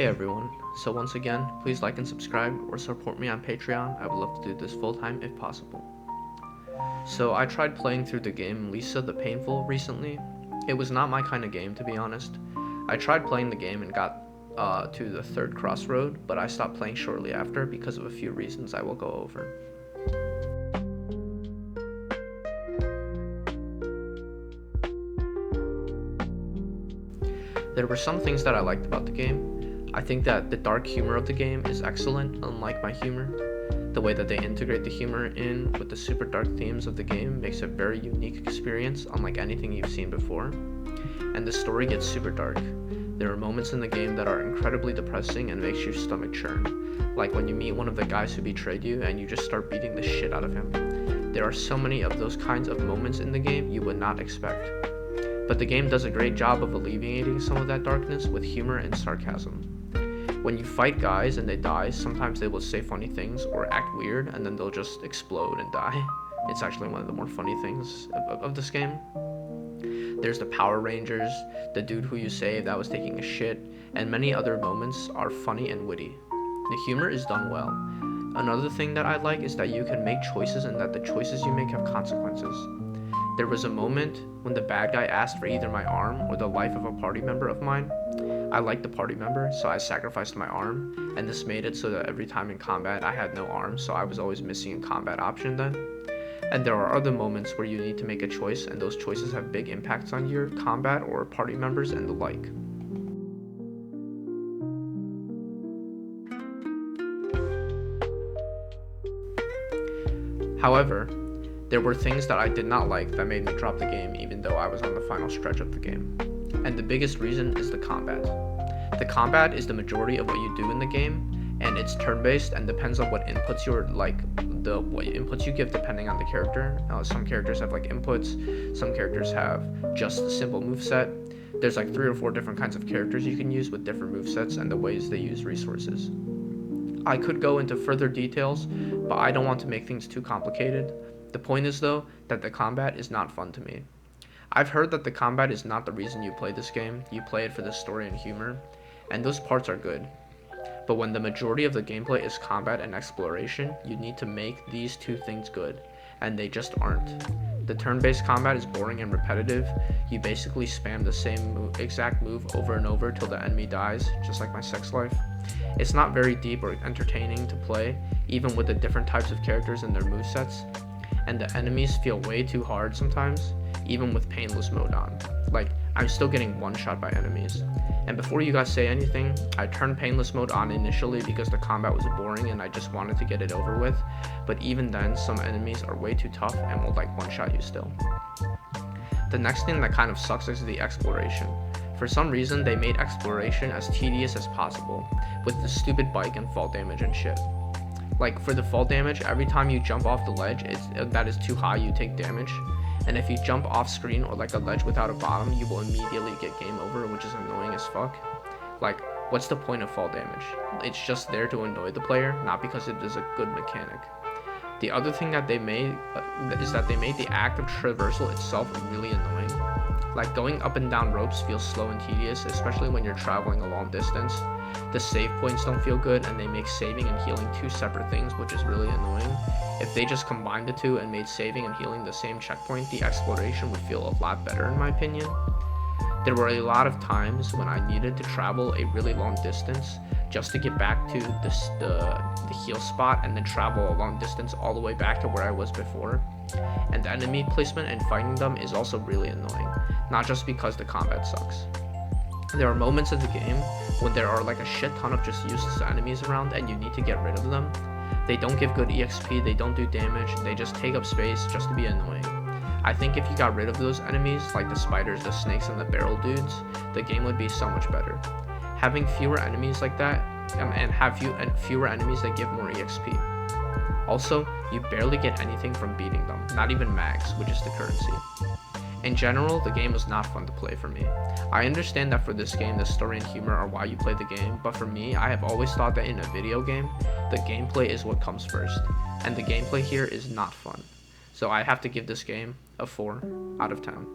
Hey everyone, so once again, please like and subscribe or support me on Patreon. I would love to do this full time if possible. So I tried playing through the game Lisa the Painful recently. It was not my kind of game, to be honest. I tried playing the game and got to the third crossroad, but I stopped playing shortly after because of a few reasons I will go over. There were some things that I liked about the game. I think that the dark humor of the game is excellent, unlike my humor. The way that they integrate the humor in with the super dark themes of the game makes it a very unique experience, unlike anything you've seen before. And the story gets super dark. There are moments in the game that are incredibly depressing and makes your stomach churn, like when you meet one of the guys who betrayed you and you just start beating the shit out of him. There are so many of those kinds of moments in the game you would not expect. But the game does a great job of alleviating some of that darkness with humor and sarcasm. When you fight guys and they die, sometimes they will say funny things or act weird and then they'll just explode and die. It's actually one of the more funny things of this game. There's the Power Rangers, the dude who you saved that was taking a shit, and many other moments are funny and witty. The humor is done well. Another thing that I like is that you can make choices and that the choices you make have consequences. There was a moment when the bad guy asked for either my arm or the life of a party member of mine. I liked the party member, so I sacrificed my arm, and this made it so that every time in combat I had no arm, so I was always missing a combat option then. And there are other moments where you need to make a choice, and those choices have big impacts on your combat or party members and the like. However, there were things that I did not like that made me drop the game even though I was on the final stretch of the game. And the biggest reason is the combat. The combat is the majority of what you do in the game, and it's turn-based and depends on what inputs what inputs you give depending on the character. Some characters have like inputs, some characters have just a simple moveset. There's like 3 or 4 different kinds of characters you can use with different movesets and the ways they use resources. I could go into further details, but I don't want to make things too complicated. The point is though, that the combat is not fun to me. I've heard that the combat is not the reason you play this game, you play it for the story and humor, and those parts are good. But when the majority of the gameplay is combat and exploration, you need to make these two things good, and they just aren't. The turn-based combat is boring and repetitive. You basically spam the same exact move over and over till the enemy dies, just like my sex life. It's not very deep or entertaining to play, even with the different types of characters and their movesets. And the enemies feel way too hard sometimes, even with painless mode on. Like, I'm still getting one shot by enemies. And before you guys say anything, I turned painless mode on initially because the combat was boring and I just wanted to get it over with. But even then, some enemies are way too tough and will like one shot you still. The next thing that kind of sucks is the exploration. For some reason, they made exploration as tedious as possible, with the stupid bike and fall damage and shit. Like, for the fall damage, every time you jump off the ledge that is too high, you take damage. And if you jump off screen or like a ledge without a bottom, you will immediately get game over, which is annoying as fuck. Like, what's the point of fall damage? It's just there to annoy the player, not because it is a good mechanic. The other thing that they made is that they made the act of traversal itself really annoying. Like, going up and down ropes feels slow and tedious, especially when you're traveling a long distance. The save points don't feel good, and they make saving and healing two separate things, which is really annoying. If they just combined the two and made saving and healing the same checkpoint, the exploration would feel a lot better in my opinion. There were a lot of times when I needed to travel a really long distance just to get back to the heal spot and then travel a long distance all the way back to where I was before. And the enemy placement and fighting them is also really annoying, not just because the combat sucks. There are moments in the game when there are like a shit ton of just useless enemies around and you need to get rid of them. They don't give good EXP, they don't do damage, they just take up space just to be annoying. I think if you got rid of those enemies, like the spiders, the snakes, and the barrel dudes, the game would be so much better. Having fewer enemies like that, and fewer enemies that give more EXP. Also, you barely get anything from beating them, not even mags, which is the currency. In general, the game was not fun to play for me. I understand that for this game, the story and humor are why you play the game, but for me, I have always thought that in a video game, the gameplay is what comes first, and the gameplay here is not fun. So I have to give this game a 4 out of 10.